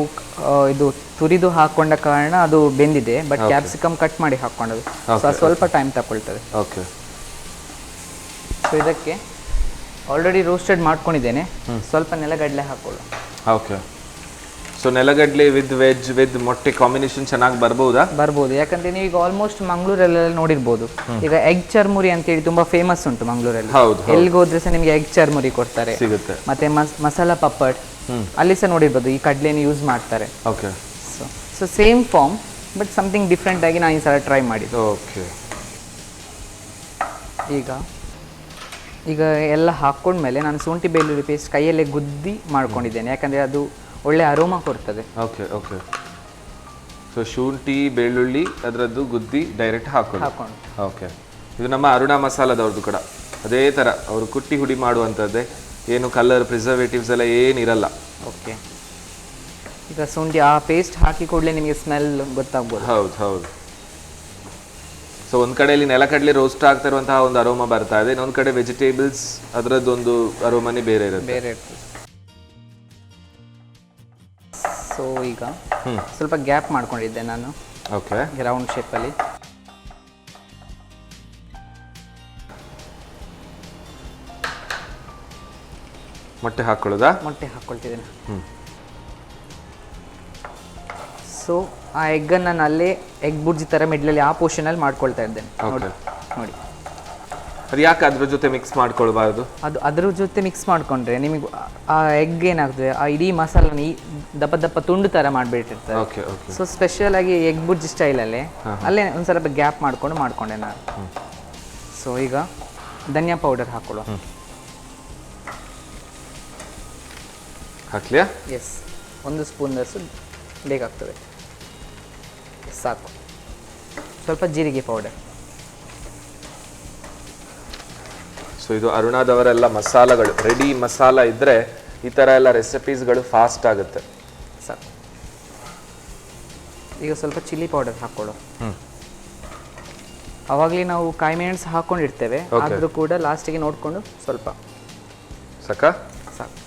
ಇದು ತುರಿದು ಹಾಕೊಂಡ ಕಾರಣ ಅದು ಬೆಂದಿದೆ, ಬಟ್ ಕ್ಯಾಪ್ಸಿಕಮ್ ಕಟ್ ಮಾಡಿ ಹಾಕೊಂಡದು, ಸೊ ಸ್ವಲ್ಪ ಟೈಮ್ ತಗೊಳ್ತದೆ. ಓಕೆ, ಸೊ ಇದಕ್ಕೆ ಆಲ್ರೆಡಿ ರೋಸ್ಟೆಡ್ ಮಾಡ್ಕೊಂಡಿದ್ದೇನೆ. ಸ್ವಲ್ಪ ನೆಲಗಡಲೆ ಹಾಕೊಳ್ಳು. ಓಕೆ. ಸೊ ನೆಲಗಡಲೆ ವಿತ್ ವೆಜ್ ವಿತ್ ಮೊಟ್ಟೆ ಕಾಂಬಿನೇಷನ್ ಚೆನ್ನಾಗಿ ಬರ್ಬೋದಾ? ಬರ್ಬೋದು, ಯಾಕಂದ್ರೆ ನೀವು ಈಗ ಆಲ್ಮೋಸ್ಟ್ ಮಂಗಳೂರಲ್ಲೆಲ್ಲ ನೋಡಿರ್ಬೋದು. ಈಗ ಎಗ್ ಚರ್ಮುರಿ ಅಂತೇಳಿ ತುಂಬಾ ಫೇಮಸ್ ಉಂಟು ಮಂಗಳೂರಲ್ಲಿ. ಎಲ್ಲಿಗೆ ಹೋದ್ರೆ ಸಹ ನಿಮಗೆ ಎಗ್ ಚರ್ಮುರಿ ಕೊಡ್ತಾರೆ, ಸಿಗುತ್ತೆ. ಮತ್ತೆ ಮಸಾಲಾ ಪಪ್ಪಡ್ ಅಲ್ಲಿ ಸಹ ನೋಡಿರ್ಬೋದು ಈ ಕಡ್ಲೆನ ಯೂಸ್ ಮಾಡ್ತಾರೆ. Okay, so same form but something different ಆಗಿ ನಾನು ಈ ಸಲ ಟ್ರೈ ಮಾಡಿದ್ದು. ಓಕೆ. ಈಗ ಎಲ್ಲ ಹಾಕೊಂಡ್ಮೇಲೆ ನಾನು ಶುಂಠಿ ಬೆಳ್ಳುಳ್ಳಿ ಪೇಸ್ಟ್ ಕೈಯಲ್ಲೇ ಗುದ್ದಿ ಮಾಡ್ಕೊಂಡಿದ್ದೇನೆ, ಯಾಕಂದರೆ ಅದು ಒಳ್ಳೆ ಅರೋಮಾ ಕೊಡ್ತದೆ. Okay, okay. ಸೊ ಶುಂಠಿ ಬೆಳ್ಳುಳ್ಳಿ ಅದರದ್ದು ಗುದ್ದಿ ಡೈರೆಕ್ಟ್ ಹಾಕೊಂಡು. ಓಕೆ. ಇದು ನಮ್ಮ ಅರುಣಾ ಮಸಾಲದವ್ರದ್ದು ಕೂಡ ಅದೇ ಥರ ಅವರು ಕುಟ್ಟಿ ಹುಡಿ ಮಾಡುವಂಥದ್ದೇ, ಏನು ಕಲರ್ ಪ್ರಿಸರ್ವೇಟಿವ್ಸ್ ಎಲ್ಲ ಏನಿರಲ್ಲ. ಓಕೆ. ಈಗ ಶುಂಠಿ ಆ ಪೇಸ್ಟ್ ಹಾಕಿ ಕೂಡಲೇ ನಿಮಗೆ ಸ್ಮೆಲ್ ಗೊತ್ತಾಗ್ಬೋದು. ಹೌದು, ಹೌದು. ಸೊ ಒಂದು ಕಡೆಯಲ್ಲಿ ನೆಲಕಡಲೆ ರೋಸ್ಟ್ ಆಗ್ತಾ ಇರುವಂತಹ ಒಂದು ಅರೋಮಾ ಬರ್ತಾ ಇದೆ, ಇನ್ನೊಂದು ಕಡೆ ವೆಜಿಟೇಬಲ್ಸ್ ಅದರದ್ದೊಂದು ಅರೋಮಾನೇ ಬೇರೆ ಇರುತ್ತೆ. ಸೊ ಈಗ ಸ್ವಲ್ಪ ಗ್ಯಾಪ್ ಮಾಡ್ಕೊಂಡಿದ್ದೆ ನಾನು. ಓಕೆ. ರೌಂಡ್ ಶೇಪಲ್ಲಿ. ಮೊಟ್ಟೆ ಹಾಕೊಳ್ಳೋದಾ? ಮೊಟ್ಟೆ ಹಾಕ್ಕೊಳ್ತಿದ್ದೇನೆ. ಸೊ ಆ ಎಗ್ಗನ್ನು ನಾನು ಅಲ್ಲೇ ಎಗ್ ಬುರ್ಜಿ ಥರ ಮಿಡ್ಲಲ್ಲಿ ಆ ಪೋರ್ಷನಲ್ಲಿ ಮಾಡ್ಕೊಳ್ತಾ ಇದ್ದೇನೆ. ನೋಡಿ ಅದು ಯಾಕೆ ಅದ್ರ ಜೊತೆ ಮಿಕ್ಸ್ ಮಾಡ್ಕೊಳ್ಬಾರ್ದು? ಅದು ಅದ್ರ ಜೊತೆ ಮಿಕ್ಸ್ ಮಾಡ್ಕೊಂಡ್ರೆ ನಿಮಗೆ ಆ ಎಗ್ ಏನಾಗ್ತದೆ, ಆ ಇಡೀ ಮಸಾಲನ ಈ ದಪ್ಪ ದಪ್ಪ ತುಂಡು ಥರ ಮಾಡಿಬಿಟ್ಟಿರ್ತಾರೆ. Okay, okay. ಸೊ ಸ್ಪೆಷಲ್ ಆಗಿ ಎಗ್ ಬುರ್ಜಿ ಸ್ಟೈಲಲ್ಲೇ ಅಲ್ಲೇ ಒಂದು ಸ್ವಲ್ಪ ಗ್ಯಾಪ್ ಮಾಡ್ಕೊಂಡೆ ನಾನು. ಸೊ ಈಗ ಧನಿಯಾ ಪೌಡರ್ ಹಾಕೊಳ್ಳೋ. ಹಾಕ್ಲಿಯಾ? ಎಸ್, 1 ಸ್ಪೂನಷ್ಟು ಬೇಕಾಗ್ತದೆ, ಸಾಕು. ಸ್ವಲ್ಪ ಜೀರಿಗೆ ಪೌಡರ್. ಸೊ ಇದು ಅರುಣಾದವರೆಲ್ಲ ಮಸಾಲಗಳು ರೆಡಿ ಮಸಾಲ ಇದ್ದರೆ ಈ ಥರ ಎಲ್ಲ ರೆಸಿಪೀಸ್ಗಳು ಫಾಸ್ಟ್ ಆಗುತ್ತೆ. ಸಾಕು. ಈಗ ಸ್ವಲ್ಪ ಚಿಲ್ಲಿ ಪೌಡರ್ ಹಾಕ್ಕೊಳ್ಳೋ. ಅವಾಗಲೇ ನಾವು ಕಾಯಿ ಮೆಣಸು ಹಾಕ್ಕೊಂಡಿರ್ತೇವೆ, ಆದರೂ ಕೂಡ ಲಾಸ್ಟಿಗೆ ನೋಡಿಕೊಂಡು ಸ್ವಲ್ಪ ಸಾಕಾ? ಸಾಕು.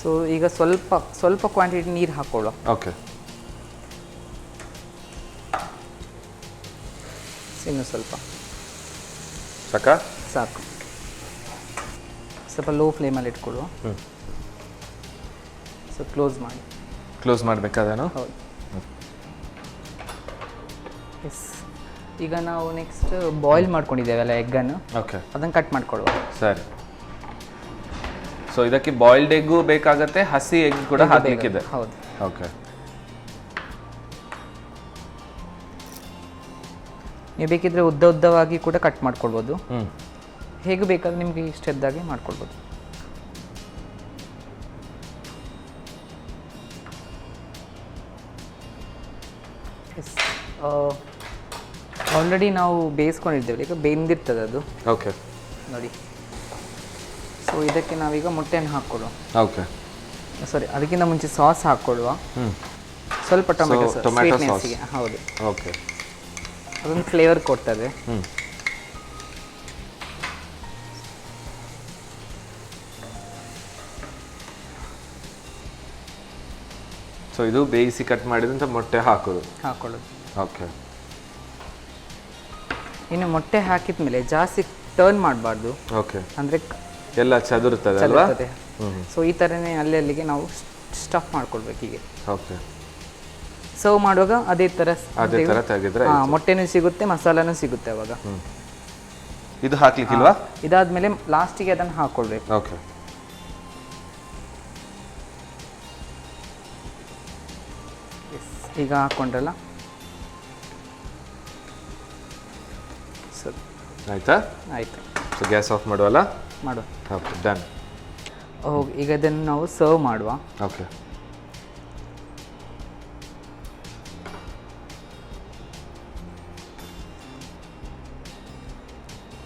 ಸೊ ಈಗ ಸ್ವಲ್ಪ ಕ್ವಾಂಟಿಟಿ ನೀರು ಹಾಕೊಳ್ಳೋ. ಓಕೆ. ಇನ್ನು ಸ್ವಲ್ಪ ಸಾಕು. ಸ್ವಲ್ಪ ಲೋ ಫ್ಲೇಮಲ್ಲಿ ಇಟ್ಕೊಳ್ಳುವ. So close ಮಾಡಬೇಕಾದೇನೋ. ಹೌದು. ಎಸ್. ಈಗ ನಾವು ನೆಕ್ಸ್ಟ್ ಬಾಯ್ಲ್ ಮಾಡ್ಕೊಂಡಿದ್ದೇವಲ್ಲ ಎಗ್ಗನ್ನು, ಓಕೆ, ಅದನ್ನು ಕಟ್ ಮಾಡ್ಕೊಳ್ಳುವ. ಸರಿ. ಸೊ ಇದಕ್ಕೆ ಬಾಯ್ಲ್ಡ್ ಎಗ್ಗು ಬೇಕಾಗತ್ತೆ, ಹಸಿ ಎಗ್ ಕೂಡ ಹಾಕ್ಲಿಕ್ಕಿದೆ. ಹೌದು. ಓಕೆ. ನೀವು ಬೇಕಿದ್ರೆ ಉದ್ದವಾಗಿ ಕೂಡ ಕಟ್ ಮಾಡ್ಕೊಳ್ಬೋದು. ಹೇಗೆ ಬೇಕಾದ್ರೆ ನಿಮಗೆ ಇಷ್ಟದ್ದಾಗೆ ಮಾಡ್ಕೊಳ್ಬೋದು. ಎಸ್. ಆಲ್ರೆಡಿ ನಾವು ಬೇಯಿಸ್ಕೊಂಡಿದ್ದೇವೆ, ಈಗ ಬೆಂದಿರ್ತದೆ ಅದು. ಓಕೆ, ನೋಡಿ. ಸೊ ಇದಕ್ಕೆ ನಾವೀಗ ಮೊಟ್ಟೆಯನ್ನು ಹಾಕ್ಕೊಳ್ಳುವ. ಓಕೆ, ಸಾರಿ, ಅದಕ್ಕಿಂತ ಮುಂಚೆ ಸಾಸ್ ಹಾಕ್ಕೊಳ್ಳುವ. ಸ್ವಲ್ಪ ಟೊಮೆಟೊ ಸಾಸ್. ಹೌದು. ಓಕೆ. ಅದೊಂದು ಫ್ಲೇವರ್ ಕೊಡ್ತದೆ. ಸೊ ಇದು ಬೇಯಿಸಿ ಕಟ್ ಮಾಡಿದಂಥ ಮೊಟ್ಟೆ ಹಾಕೊಳ್ಳೋದು. ಓಕೆ. ಇನ್ನು ಮೊಟ್ಟೆ ಹಾಕಿದ ಮೇಲೆ ಜಾಸ್ತಿ ಟರ್ನ್ ಮಾಡಬಾರ್ದು. ಓಕೆ. ಅಂದರೆ ಎಲ್ಲ ಚದುರುತ್ತದೆ ಅಲ್ವಾ? ಸೊ ಈ ಥರನೇ ಅಲ್ಲಿಗೆ ನಾವು ಸ್ಟಫ್ ಮಾಡ್ಕೊಳ್ಬೇಕು ಹೀಗೆ. ಓಕೆ. ಸರ್ವ್ ಮಾಡುವಾಗ ಅದೇ ಥರ ತೆಗೆದ್ರೆ ಮೊಟ್ಟೆನೂ ಸಿಗುತ್ತೆ, ಮಸಾಲಾನೂ ಸಿಗುತ್ತೆ ಅವಾಗ. ಇದು ಹಾಕ್ಲಿಕ್ಕಿಲ್ವಾ? ಇದಾದ್ಮೇಲೆ ಲಾಸ್ಟಿಗೆ ಅದನ್ನು ಹಾಕ್ಕೊಳ್ಬೇಕು. ಓಕೆ. ಈಗ ಹಾಕ್ಕೊಂಡ್ರಲ್ಲ, ಸರಿ, ಆಯ್ತಾ? ಆಯ್ತು. ಸೊ ಗ್ಯಾಸ್ ಆಫ್ ಮಾಡುವಲ್ಲ? ಮಾಡುವ. Okay, done. ಈಗ ಇದನ್ನು ನಾವು ಸರ್ವ್ ಮಾಡುವ. ಓಕೆ.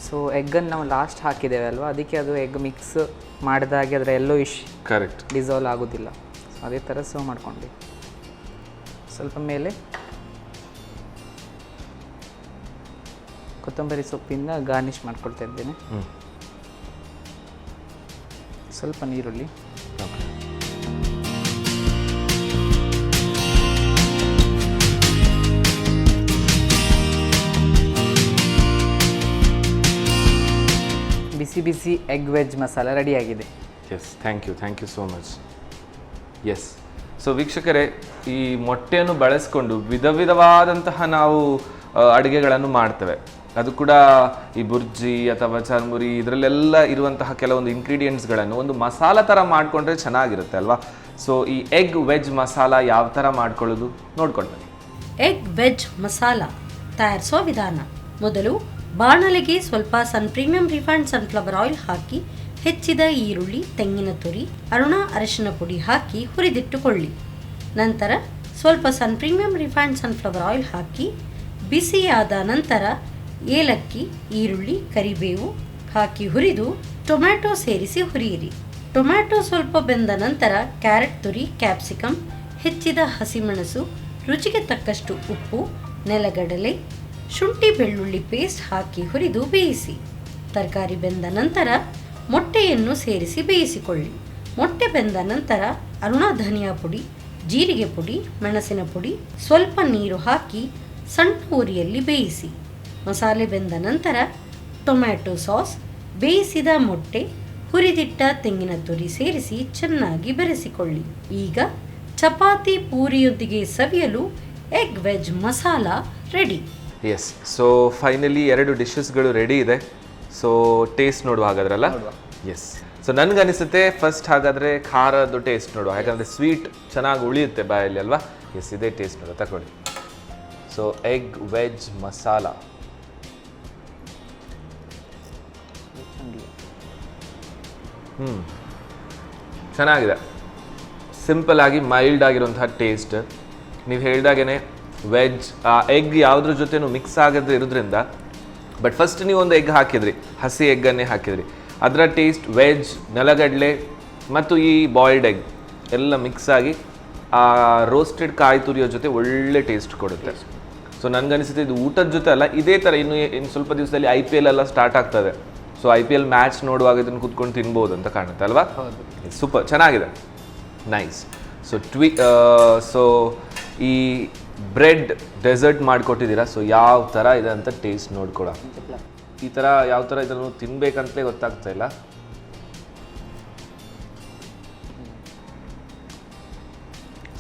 ಸೊ ಎಗ್ಗನ್ನು ನಾವು ಲಾಸ್ಟ್ ಹಾಕಿದ್ದೇವೆ ಅಲ್ವಾ, ಅದಕ್ಕೆ ಅದು ಎಗ್ ಮಿಕ್ಸ್ ಮಾಡಿದಾಗೆ ಅದರ ಎಲ್ಲೋ ಕರೆಕ್ಟ್ ಡಿಸಾಲ್ವ್ ಆಗೋದಿಲ್ಲ. ಸೊ ಅದೇ ಥರ ಸರ್ವ್ ಮಾಡ್ಕೊಂಡು ಸ್ವಲ್ಪ ಮೇಲೆ ಕೊತ್ತಂಬರಿ ಸೊಪ್ಪಿಂದ ಗಾರ್ನಿಷ್ ಮಾಡ್ಕೊಳ್ತಾ ಇದ್ದೇನೆ. ಸ್ವಲ್ಪ ನೀರುಳ್ಳಿ. ಬಿಸಿ ಬಿಸಿ ಎಗ್ ವೆಜ್ ಮಸಾಲ ರೆಡಿಯಾಗಿದೆ. Yes, thank you so much. Yes. So ವೀಕ್ಷಕರೇ, ಈ ಮೊಟ್ಟೆಯನ್ನು ಬಳಸ್ಕೊಂಡು ವಿಧವಾದಂತಹ ನಾವು ಅಡುಗೆಗಳನ್ನು ಮಾಡ್ತೇವೆ. ಅದು ಕೂಡ ಈ ಬುರ್ಜಿ ಅಥವಾ ಚರ್ಮುರಿ ಇದರಲ್ಲೆಲ್ಲ ಇರುವಂತಹ ಕೆಲವೊಂದು ಇಂಗ್ರೀಡಿಯೆಂಟ್ಸ್ಗಳನ್ನು ಒಂದು ಮಸಾಲ ಥರ ಮಾಡಿಕೊಂಡ್ರೆ ಚೆನ್ನಾಗಿರುತ್ತೆ ಅಲ್ವಾ? ಸೊ ಈ ಎಗ್ ವೆಜ್ ಮಸಾಲ ಯಾವ ಥರ ಮಾಡ್ಕೊಳ್ಳೋದು ನೋಡ್ಕೊಂಡು. ಎಗ್ ವೆಜ್ ಮಸಾಲ ತಯಾರಿಸುವ ವಿಧಾನ: ಮೊದಲು ಬಾಣಲೆಗೆ ಸ್ವಲ್ಪ ಪ್ರೀಮಿಯಂ ರಿಫೈನ್ಡ್ ಸನ್ಫ್ಲವರ್ ಆಯಿಲ್ ಹಾಕಿ ಹೆಚ್ಚಿದ ಈರುಳ್ಳಿ, ತೆಂಗಿನ ತುರಿ, ಅರಿಶಿನ ಪುಡಿ ಹಾಕಿ ಹುರಿದಿಟ್ಟುಕೊಳ್ಳಿ. ನಂತರ ಸ್ವಲ್ಪ ಪ್ರೀಮಿಯಂ ರಿಫೈನ್ಡ್ ಸನ್ಫ್ಲವರ್ ಆಯಿಲ್ ಹಾಕಿ ಬಿಸಿಯಾದ ನಂತರ ಏಲಕ್ಕಿ, ಈರುಳ್ಳಿ, ಕರಿಬೇವು ಹಾಕಿ ಹುರಿದು ಟೊಮ್ಯಾಟೊ ಸೇರಿಸಿ ಹುರಿಯಿರಿ. ಟೊಮ್ಯಾಟೊ ಸ್ವಲ್ಪ ಬೆಂದ ನಂತರ ಕ್ಯಾರೆಟ್ ತುರಿ, ಕ್ಯಾಪ್ಸಿಕಮ್, ಹೆಚ್ಚಿದ ಹಸಿಮೆಣಸು, ರುಚಿಗೆ ತಕ್ಕಷ್ಟು ಉಪ್ಪು, ನೆಲಗಡಲೆ, ಶುಂಠಿ ಬೆಳ್ಳುಳ್ಳಿ ಪೇಸ್ಟ್ ಹಾಕಿ ಹುರಿದು ಬೇಯಿಸಿ. ತರಕಾರಿ ಬೆಂದ ನಂತರ ಮೊಟ್ಟೆಯನ್ನು ಸೇರಿಸಿ ಬೇಯಿಸಿಕೊಳ್ಳಿ. ಮೊಟ್ಟೆ ಬೆಂದ ನಂತರ ಧನಿಯಾ ಪುಡಿ, ಜೀರಿಗೆ ಪುಡಿ, ಮೆಣಸಿನ ಪುಡಿ, ಸ್ವಲ್ಪ ನೀರು ಹಾಕಿ ಸಣ್ಣ ಉರಿಯಲ್ಲಿ ಬೇಯಿಸಿ. ಮಸಾಲೆ ಬೆಂದ ನಂತರ ಟೊಮ್ಯಾಟೊ ಸಾಸ್, ಬೇಯಿಸಿದ ಮೊಟ್ಟೆ, ಹುರಿದಿಟ್ಟ ತೆಂಗಿನ ತುರಿ ಸೇರಿಸಿ ಚೆನ್ನಾಗಿ ಬೆರೆಸಿಕೊಳ್ಳಿ. ಈಗ ಚಪಾತಿ ಪೂರಿಯೊಂದಿಗೆ ಸವಿಯಲು egg veg masala ready. Yes. So finally 2 ಡಿಶಸ್ಗಳು ರೆಡಿ ಇದೆ. ಸೊ ಟೇಸ್ಟ್ ನೋಡುವ ಹಾಗಾದ್ರಲ್ಲ? ಎಸ್. ಸೊ ನನಗನ್ನಿಸುತ್ತೆ ಫಸ್ಟ್ ಹಾಗಾದರೆ ಖಾರದ್ದು ಟೇಸ್ಟ್ ನೋಡುವ, ಯಾಕಂದರೆ ಸ್ವೀಟ್ ಚೆನ್ನಾಗಿ ಉಳಿಯುತ್ತೆ ಬಾಯಲ್ಲಿ ಅಲ್ವಾ? ಎಸ್, ಇದೇ ಟೇಸ್ಟ್ ನೋಡುವ, ತಗೊಳ್ಳಿ. So egg veg masala. ಚೆನ್ನಾಗಿದೆ. ಸಿಂಪಲ್ ಆಗಿ ಮೈಲ್ಡ್ ಆಗಿರುವಂತಹ ಟೇಸ್ಟ್. ನೀವು ಹೇಳ್ದಾಗೇ ವೆಜ್ ಎಗ್ ಯಾವುದ್ರ ಜೊತೆನೂ ಮಿಕ್ಸ್ ಆಗದೆ ಇರೋದ್ರಿಂದ, ಬಟ್ ಫಸ್ಟ್ ನೀವು ಒಂದು ಎಗ್ ಹಾಕಿದ್ರಿ, ಹಸಿ ಎಗ್ಗನ್ನೇ ಹಾಕಿದ್ರಿ, ಅದರ ಟೇಸ್ಟ್ ವೆಜ್, ನೆಲಗಡಲೆ ಮತ್ತು ಈ ಬಾಯ್ಲ್ಡ್ ಎಗ್ ಎಲ್ಲ ಮಿಕ್ಸ್ ಆಗಿ ಆ ರೋಸ್ಟೆಡ್ ಕಾಯಿ ತುರಿಯೋ ಜೊತೆ ಒಳ್ಳೆ ಟೇಸ್ಟ್ ಕೊಡುತ್ತೆ. ಸೊ ನನಗನ್ನಿಸುತ್ತೆ ಇದು ಊಟದ ಜೊತೆ ಅಲ್ಲ, ಇದೇ ಥರ ಇನ್ನು ಸ್ವಲ್ಪ ದಿವಸದಲ್ಲಿ IPL ಎಲ್ಲ ಸ್ಟಾರ್ಟ್ ಆಗ್ತದೆ. ಸೊ IPL ಮ್ಯಾಚ್ ನೋಡುವಾಗ ಇದನ್ನು ಕೂತ್ಕೊಂಡು ತಿನ್ಬೋದು ಅಂತ ಕಾಣುತ್ತೆ ಅಲ್ವಾ? ಸೂಪರ್, ಚೆನ್ನಾಗಿದೆ. ನೈಸ್. ಸೊ ಈ ಬ್ರೆಡ್ ಡೆಸರ್ಟ್ ಮಾಡಿಕೊಟ್ಟಿದ್ದೀರಾ, ಸೊ ಯಾವ ಥರ ಇದೆ ಅಂತ ಟೇಸ್ಟ್ ನೋಡ್ಕೊಳ. ಈ ಥರ ಯಾವ ಥರ ಇದನ್ನು ತಿನ್ಬೇಕಂತಲೇ ಗೊತ್ತಾಗ್ತಾ ಇಲ್ಲ.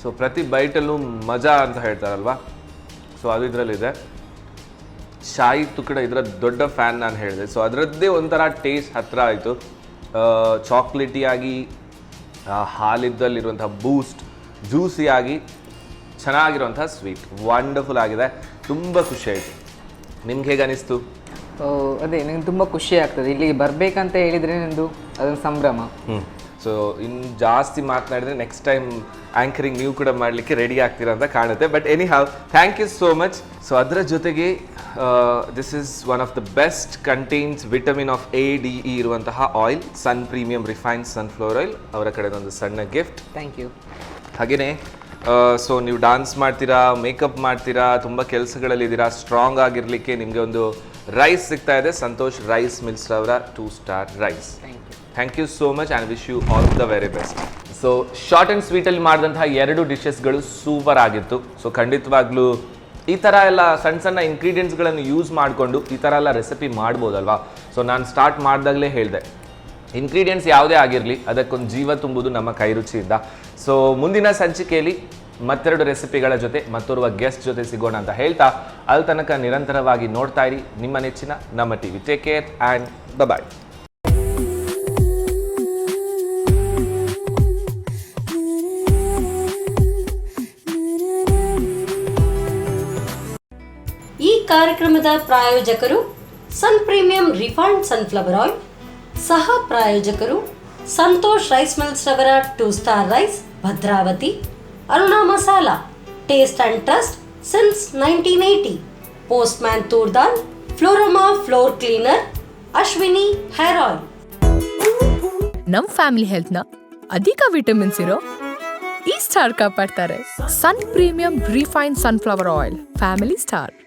ಸೊ ಪ್ರತಿ ಬೈಟಲ್ಲೂ ಮಜಾ ಅಂತ ಹೇಳ್ತಾರಲ್ವಾ, ಸೊ ಅದು ಇದರಲ್ಲಿದೆ. ಶಾಯಿ ತುಕಡ ಇದರ ದೊಡ್ಡ ಫ್ಯಾನ್ ನಾನು ಹೇಳಿದೆ. ಸೊ ಅದರದ್ದೇ ಒಂಥರ ಟೇಸ್ಟ್ ಹತ್ತಿರ ಆಯಿತು. ಚಾಕ್ಲೇಟಿಯಾಗಿ ಹಾಲಿದ್ದಲ್ಲಿರುವಂಥ ಬೂಸ್ಟ್, ಜ್ಯೂಸಿಯಾಗಿ ಚೆನ್ನಾಗಿರುವಂಥ ಸ್ವೀಟ್, ವಂಡರ್ಫುಲ್ ಆಗಿದೆ. ತುಂಬ ಖುಷಿ ಆಯಿತು. ನಿಮ್ಗೆ ಹೇಗೆ ಅನಿಸ್ತು? ಅದೇ ನಂಗೆ ತುಂಬ ಖುಷಿ ಆಗ್ತದೆ ಇಲ್ಲಿಗೆ ಬರಬೇಕಂತ ಹೇಳಿದರೆ ನಂದು ಅದೊಂದು ಸಂಭ್ರಮ. ಸೊ ಇನ್ನು ಜಾಸ್ತಿ ಮಾತನಾಡಿದ್ರೆ ನೆಕ್ಸ್ಟ್ ಟೈಮ್ ಆ್ಯಂಕರಿಂಗ್ ನೀವು ಕೂಡ ಮಾಡಲಿಕ್ಕೆ ರೆಡಿ ಆಗ್ತೀರಾ ಅಂತ ಕಾಣುತ್ತೆ. But anyhow, thank you so much. So ಅದರ ಜೊತೆಗೆ this is one of the best contains vitamin of ADE ಇರುವಂತಹ oil, Sun premium refined sunflower oil. ಅವರ ಕಡೆದೊಂದು ಸಣ್ಣ ಗಿಫ್ಟ್. Thank you. ಹಾಗೆಯೇ ಸೊ ನೀವು ಡಾನ್ಸ್ ಮಾಡ್ತೀರಾ, ಮೇಕಪ್ ಮಾಡ್ತೀರಾ, ತುಂಬ ಕೆಲಸಗಳಲ್ಲಿದ್ದೀರಾ, ಸ್ಟ್ರಾಂಗ್ ಆಗಿರಲಿಕ್ಕೆ ನಿಮಗೆ ಒಂದು ರೈಸ್ ಸಿಗ್ತಾ ಇದೆ, ಸಂತೋಷ್ ರೈಸ್ ಮಿಲ್ಸ್ ಅವರ 2 star rice. Thank you so much and wish you all the very best. So short and ಸ್ವೀಟಲ್ಲಿ ಮಾಡಿದಂತಹ 2 ಡಿಶಸ್ಗಳು ಸೂಪರ್ ಆಗಿತ್ತು. ಸೊ ಖಂಡಿತವಾಗ್ಲೂ ಈ ಥರ ಎಲ್ಲ ಸಣ್ಣ ಸಣ್ಣ ಇಂಗ್ರೀಡಿಯೆಂಟ್ಸ್ಗಳನ್ನು ಯೂಸ್ ಮಾಡಿಕೊಂಡು ಈ ಥರ ಎಲ್ಲ ರೆಸಿಪಿ ಮಾಡ್ಬೋದಲ್ವಾ. ಸೊ ನಾನು ಸ್ಟಾರ್ಟ್ ಮಾಡಿದಾಗಲೇ ಹೇಳಿದೆ, ಇಂಗ್ರೀಡಿಯೆಂಟ್ಸ್ ಯಾವುದೇ ಆಗಿರಲಿ ಅದಕ್ಕೊಂದು ಜೀವ ತುಂಬುವುದು ನಮ್ಮ ಕೈ ರುಚಿಯಿಂದ. ಸೊ ಮುಂದಿನ ಸಂಚಿಕೆಯಲ್ಲಿ ಮತ್ತೆರಡು ರೆಸಿಪಿಗಳ ಜೊತೆ ಮತ್ತೋರ್ವ ಗೆಸ್ಟ್ ಜೊತೆ ಸಿಗೋಣ ಅಂತ ಹೇಳ್ತಾ, ಅಲ್ಲಿ ತನಕ ನಿರಂತರವಾಗಿ ನೋಡ್ತಾ ಇರಿ ನಿಮ್ಮ ನೆಚ್ಚಿನ ನಮ್ಮ TV. Take care and bye. ಈ ಕಾರ್ಯಕ್ರಮದ ಪ್ರಾಯೋಜಕರು sun premium refined sunflower oil, ಸಹ ಪ್ರಾಯೋಜಕರು ಸಂತೋಷ್ ರೈಸ್ ಮಿಲ್ಸ್ ರವರ 2 star rice Bhadravathi, Aruna masala taste and trust since 1980, Postman toor dal, Florama floor cleaner, Ashwini hair oil. ನಮ್ ಫ್ಯಾಮಿಲಿ ಹೆಲ್ತ್ನ ಅಧಿಕ ವಿಟಮಿನ್ಸ್ ಇರೋ ಈ ಸ್ಟಾರ್ ಕಾಪಾಡ್ತಾರೆ. Sun premium refined sunflower oil, family star.